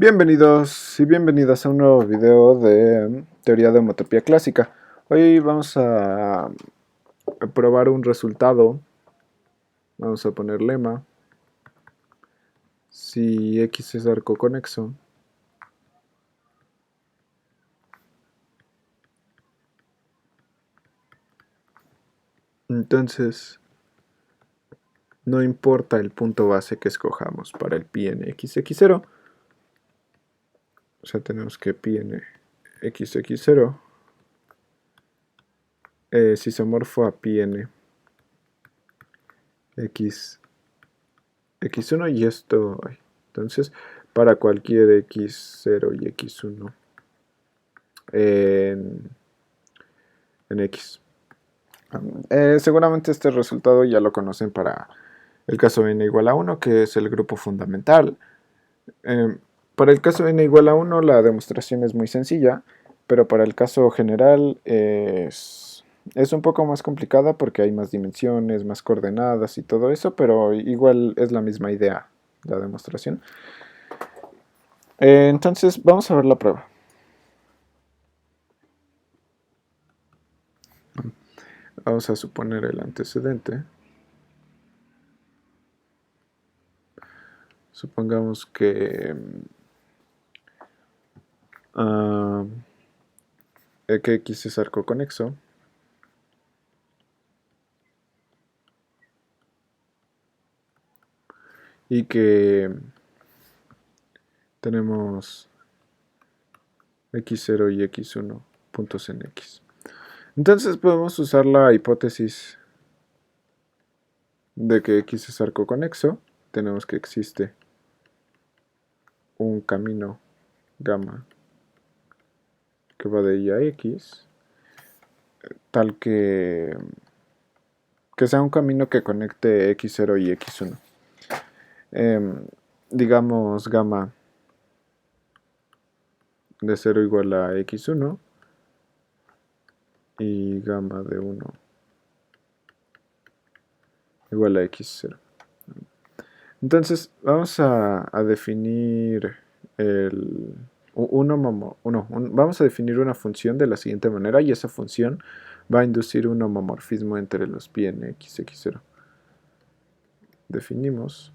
Bienvenidos y bienvenidas a un nuevo video de teoría de homotopía clásica. Hoy vamos a probar un resultado. Vamos a poner lema. Si X es arco conexo, entonces no importa el punto base que escojamos para el pi n xx0. O sea, tenemos que pi n xx0 es isomorfo a pi n x1 y esto. Entonces, para cualquier x0 y x1 en, en x. Seguramente este resultado ya lo conocen para el caso n igual a 1, que es el grupo fundamental. Para el caso n igual a 1 la demostración es muy sencilla, pero para el caso general es un poco más complicada porque hay más dimensiones, más coordenadas y todo eso, pero igual es la misma idea la demostración. Entonces vamos a ver la prueba. Vamos a suponer el antecedente. Supongamos que X es arco conexo. Y que tenemos x0 y x1 puntos en x. Entonces podemos usar la hipótesis de que x es arco conexo. Tenemos que existe un camino gamma que va de y a x, tal que sea un camino que conecte x0 y x1. Digamos gamma de 0 igual a x1 y gamma de 1 igual a x0. Entonces vamos a definir vamos a definir una función de la siguiente manera, y esa función va a inducir un homomorfismo entre los pi en x, x0. Definimos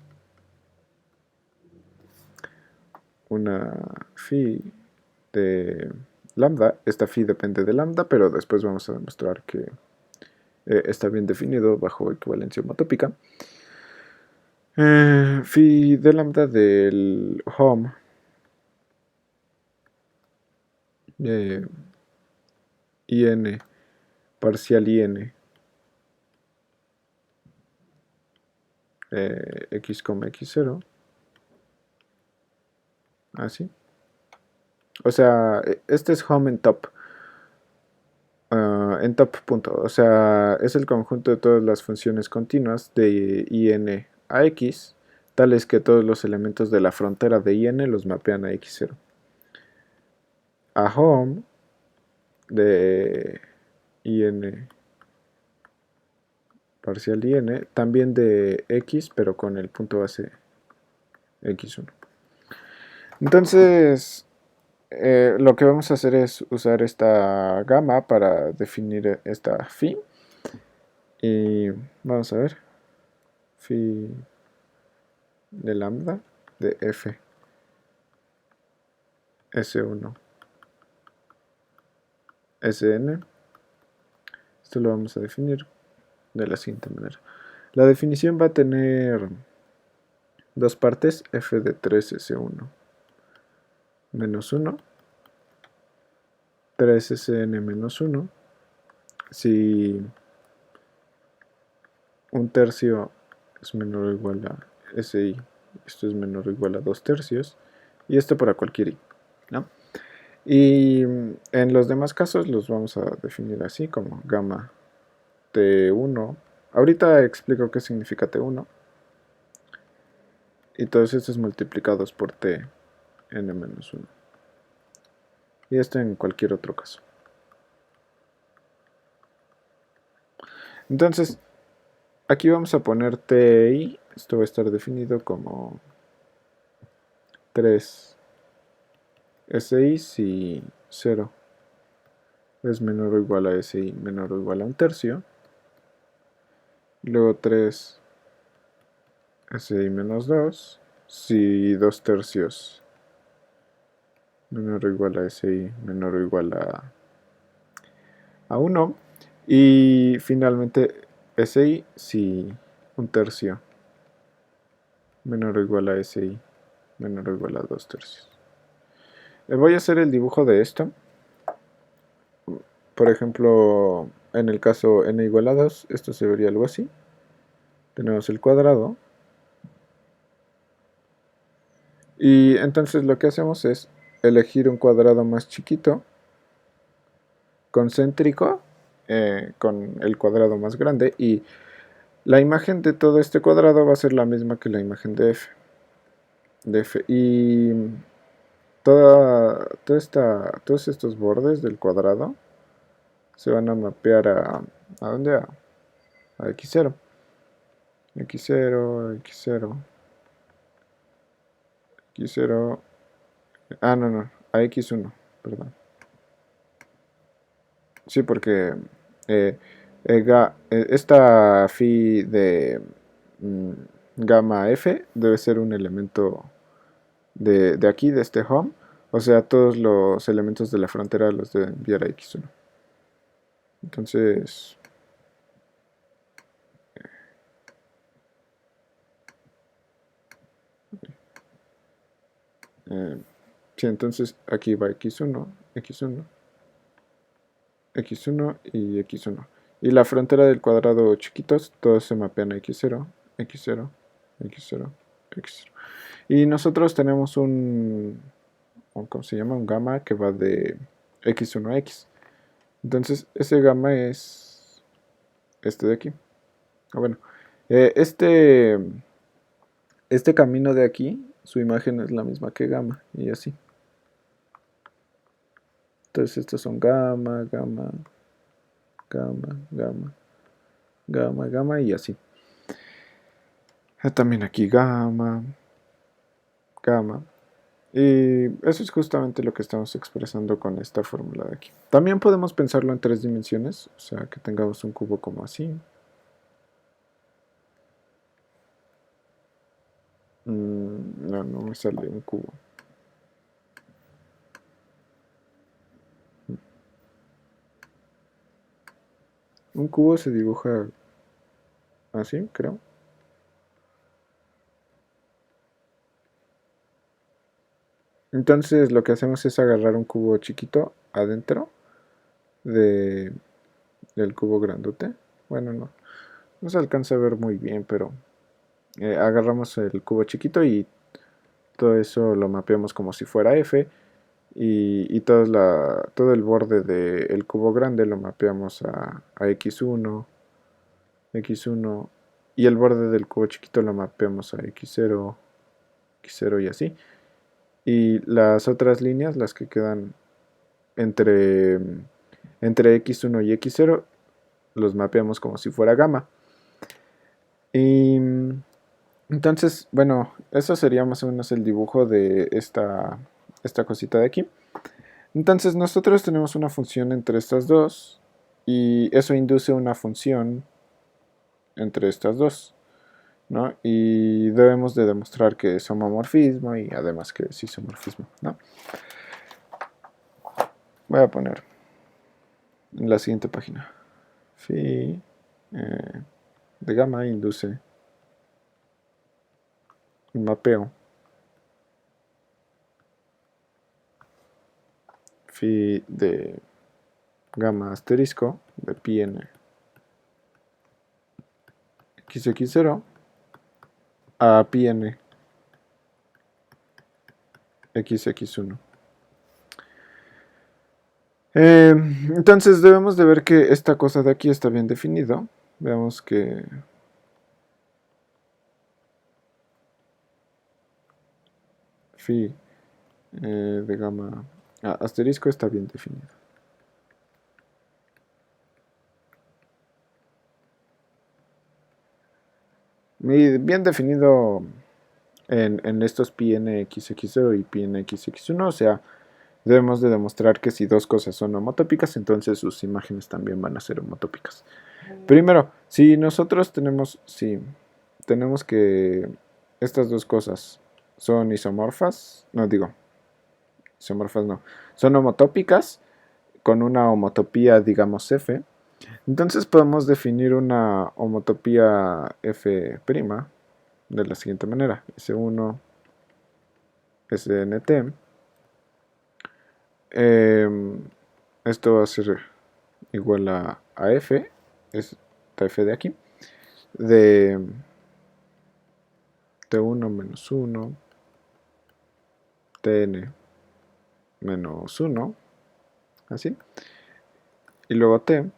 una phi de lambda. Esta phi depende de lambda, pero después vamos a demostrar que está bien definido bajo equivalencia homotópica. Phi de lambda del hom in parcial in x, x0, así. O sea, este es home en top punto. O sea, es el conjunto de todas las funciones continuas de in a x, tales que todos los elementos de la frontera de in los mapean a x0. A home de in parcial in, también de x, pero con el punto base x1. Entonces, lo que vamos a hacer es usar esta gamma para definir esta phi. Y vamos a ver. Phi de lambda de f S1 Sn. Esto lo vamos a definir de la siguiente manera. La definición va a tener dos partes: f de 3S1 menos 1, 3Sn menos 1. Si un tercio es menor o igual a Si, esto es menor o igual a 2 tercios, y esto para cualquier i, ¿no? Y en los demás casos los vamos a definir así, como gamma T1. Ahorita explico qué significa T1. Y todos estos multiplicados por T n-1. Y esto en cualquier otro caso. Entonces, aquí vamos a poner Ti. Esto va a estar definido como 3 SI si 0 es menor o igual a SI menor o igual a un tercio. Luego 3 SI menos 2 si 2 tercios menor o igual a SI menor o igual a 1. Y finalmente SI si un tercio menor o igual a SI menor o igual a 2 tercios. Voy a hacer el dibujo de esto. Por ejemplo, en el caso n igual a 2, esto se vería algo así. Tenemos el cuadrado. Y entonces lo que hacemos es elegir un cuadrado más chiquito, concéntrico, con el cuadrado más grande. Y la imagen de todo este cuadrado va a ser la misma que la imagen de f. Y todos estos bordes del cuadrado se van a mapear ¿a dónde? A x0. X0, X0, X0. Ah, no, a X1, perdón. Sí, porque esta phi de mm, gamma f debe ser un elemento de aquí, de este home. O sea, todos los elementos de la frontera los debe enviar a X1. Entonces, eh, sí, entonces aquí va X1, X1, X1 y X1. Y la frontera del cuadrado chiquitos, todos se mapean a X0, X0, X0, X0. Y nosotros tenemos ¿cómo se llama? Un gamma que va de X1 a X. Entonces, ese gamma es este de aquí. Bueno, eh, este, este camino de aquí, su imagen es la misma que gamma, y así. Entonces, estos son gamma, gamma, gamma, gamma, gamma, gamma, y así. También aquí gamma, gamma. Y eso es justamente lo que estamos expresando con esta fórmula de aquí. También podemos pensarlo en 3 dimensiones, o sea, que tengamos un cubo como así. No, no me sale un cubo. Un cubo se dibuja así, creo. Entonces lo que hacemos es agarrar un cubo chiquito adentro de, del cubo grandote. Bueno, no se alcanza a ver muy bien, pero agarramos el cubo chiquito y todo eso lo mapeamos como si fuera F. Y todo el borde del cubo grande lo mapeamos a X1, X1. Y el borde del cubo chiquito lo mapeamos a X0, X0 y así. Y las otras líneas, las que quedan entre, entre X1 y X0, los mapeamos como si fuera gamma. Y entonces, bueno, eso sería más o menos el dibujo de esta cosita de aquí. Entonces nosotros tenemos una función entre estas dos y eso induce una función entre estas dos, ¿no? Y debemos de demostrar que es homomorfismo y además que es isomorfismo, ¿no? Voy a poner en la siguiente página. Phi de gamma induce un mapeo phi de gamma asterisco de pi n xx0 a pi n xx1. Entonces debemos de ver que esta cosa de aquí está bien definido. Veamos que phi de gamma asterisco está bien definido. Y bien definido en estos pi n xx0 y pi n xx1, o sea, debemos de demostrar que si dos cosas son homotópicas, entonces sus imágenes también van a ser homotópicas. Primero, si nosotros tenemos que estas dos cosas son isomorfas, no digo, isomorfas no, son homotópicas con una homotopía, digamos, F, entonces podemos definir una homotopía F' de la siguiente manera: S1 SNT. Esto va a ser igual a F, esta F de aquí, de T1 menos 1, Tn menos 1, así, y luego T.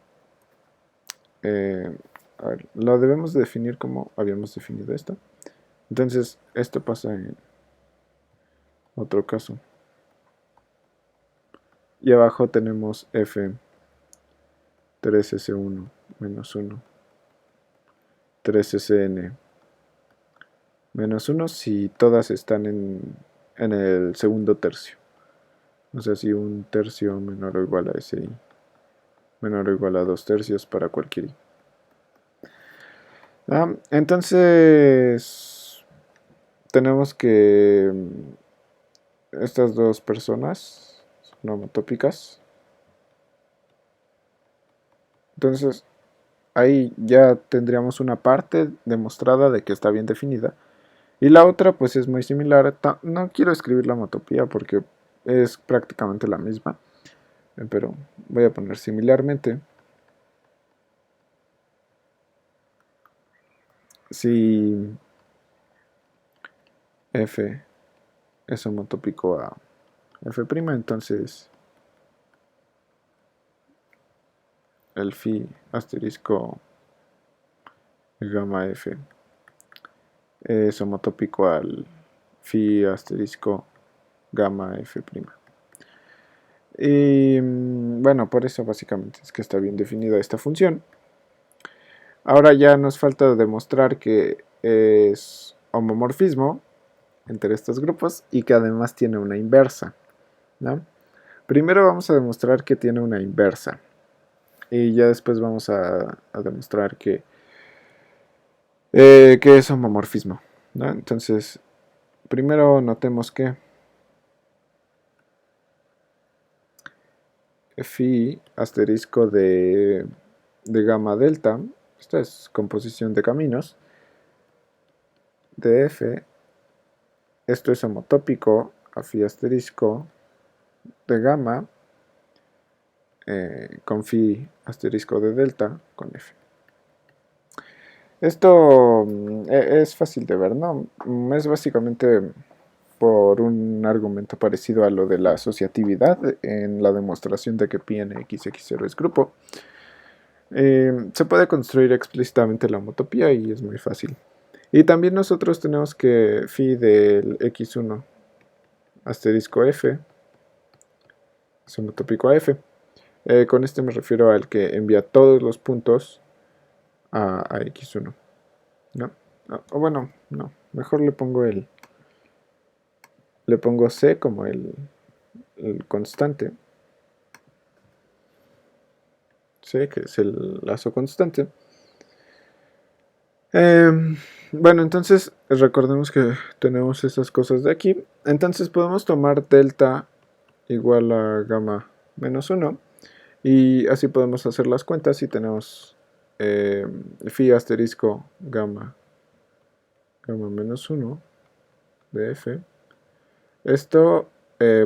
A ver, lo debemos definir como habíamos definido esto. Entonces, esto pasa en otro caso. Y abajo tenemos F 3S1 menos 1, 3SN menos 1 si todas están en el segundo tercio. O sea, si un tercio menor o igual a SI menor o igual a 2 tercios para cualquier I. Entonces, tenemos que estas dos personas son homotópicas. Entonces, ahí ya tendríamos una parte demostrada de que está bien definida. Y la otra pues es muy similar. No quiero escribir la homotopía porque es prácticamente la misma. Pero voy a poner similarmente. Si F es homotópico a F', entonces el phi asterisco gamma F es homotópico al phi asterisco gamma F'. Y bueno, por eso básicamente es que está bien definida esta función. Ahora ya nos falta demostrar que es homomorfismo entre estos grupos y que además tiene una inversa, ¿no? Primero vamos a demostrar que tiene una inversa y ya después vamos a demostrar que es homomorfismo, ¿no? Entonces, primero notemos que phi asterisco de gamma delta, esta es composición de caminos, de F, esto es homotópico a phi asterisco de gamma con phi asterisco de delta con F. Esto es fácil de ver, ¿no? Es básicamente por un argumento parecido a lo de la asociatividad en la demostración de que pi en x0 es grupo. Se puede construir explícitamente la homotopía y es muy fácil. Y también nosotros tenemos que phi del x1 asterisco f es homotópico a f. Con este me refiero al que envía todos los puntos a x1. ¿No? O bueno, no. Mejor le pongo c como el constante. C, que es el lazo constante. Bueno, entonces recordemos que tenemos esas cosas de aquí. Entonces podemos tomar delta igual a gamma menos 1. Y así podemos hacer las cuentas y tenemos phi asterisco gamma menos 1 de f. Esto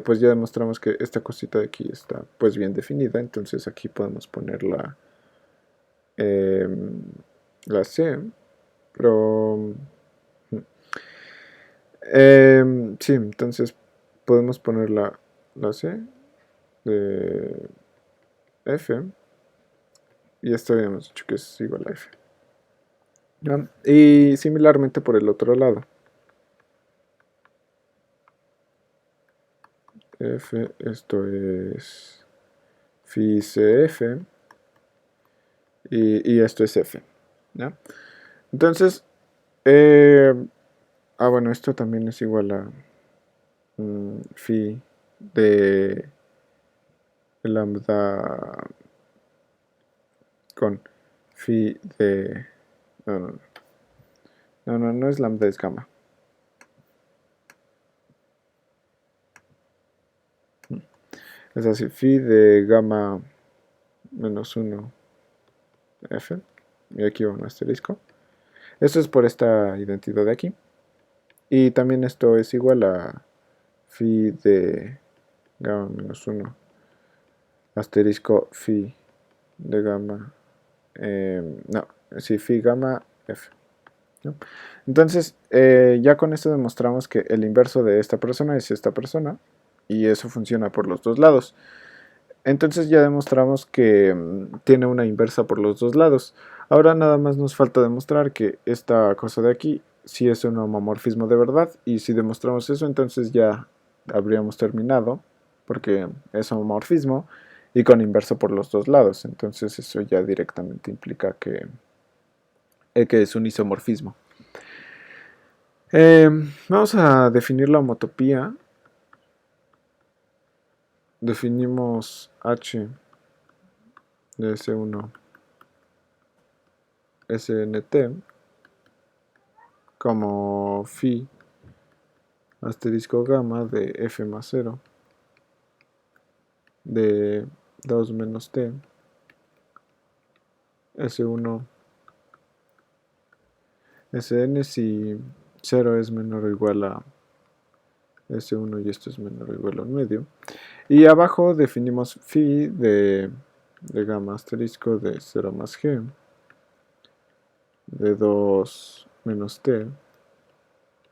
pues ya demostramos que esta cosita de aquí está pues bien definida, entonces aquí podemos poner la c, pero sí, entonces podemos poner la c de f y esto habíamos dicho que es igual a f. ¿No? Y similarmente por el otro lado. F, esto es phi cf y esto es f, ¿no? Entonces, bueno, esto también es igual a phi de el lambda con phi de... No es lambda, es gamma. Es así, phi de gamma menos 1 f. Y aquí va un asterisco. Esto es por esta identidad de aquí. Y también esto es igual a phi de gamma menos 1 asterisco phi de gamma. Phi gamma f. ¿No? Entonces, ya con esto demostramos que el inverso de esta persona es esta persona. Y eso funciona por los dos lados. Entonces ya demostramos que tiene una inversa por los dos lados. Ahora nada más nos falta demostrar que esta cosa de aquí sí es un homomorfismo de verdad. Y si demostramos eso, entonces ya habríamos terminado, porque es homomorfismo y con inverso por los dos lados. Entonces eso ya directamente implica que es un isomorfismo. Vamos a definir la homotopía. Definimos H de S1 SNT como phi asterisco gamma de f más 0 de 2 menos t S1 Sn si 0 es menor o igual a S1 y esto es menor o igual a 1 medio. Y abajo definimos phi de gamma asterisco de 0 más g de 2 menos t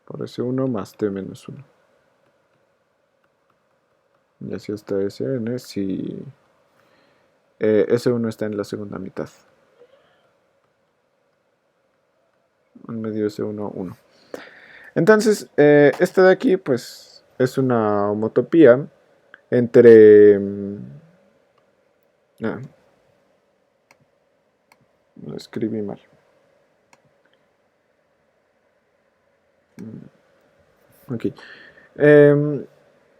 por S1 más t menos 1. Y así está Sn si S1 está en la segunda mitad. 1 medio S1, 1. Entonces, este de aquí, pues, es una homotopía entre... lo escribí mal. Ok.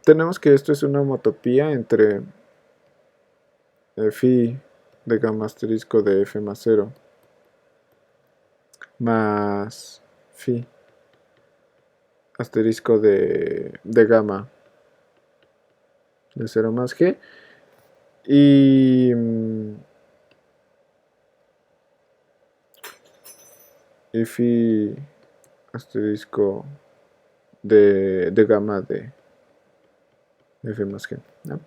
Tenemos que esto es una homotopía entre phi de gamma asterisco de f más 0 más phi asterisco de gamma de 0 más g y phi asterisco de gamma de f más g, ¿no?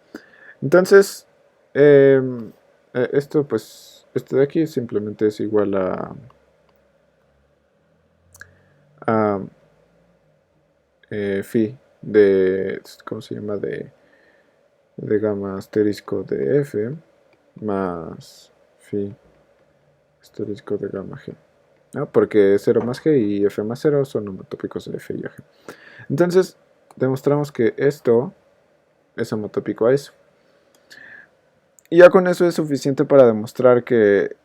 Entonces esto pues esto de aquí simplemente es igual a phi de, ¿cómo se llama? De gamma asterisco de f más phi asterisco de gamma g, ¿no? Porque 0 más g y f más 0 son homotópicos de f y a g. Entonces demostramos que esto es homotópico a eso. Y ya con eso es suficiente para demostrar que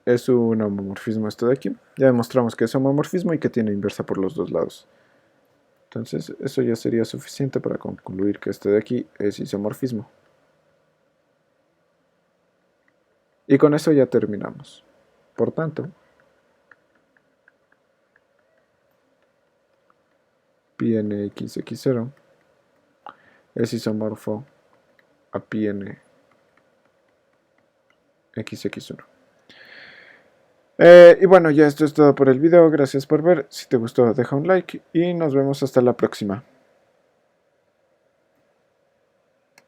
es un homomorfismo esto de aquí. Ya demostramos que es homomorfismo y que tiene inversa por los dos lados. Entonces eso ya sería suficiente para concluir que este de aquí es isomorfismo. Y con eso ya terminamos. Por tanto, pi n x0 es isomorfo a pi n x1. Y bueno, ya esto es todo por el video. Gracias por ver. Si te gustó, deja un like y nos vemos hasta la próxima.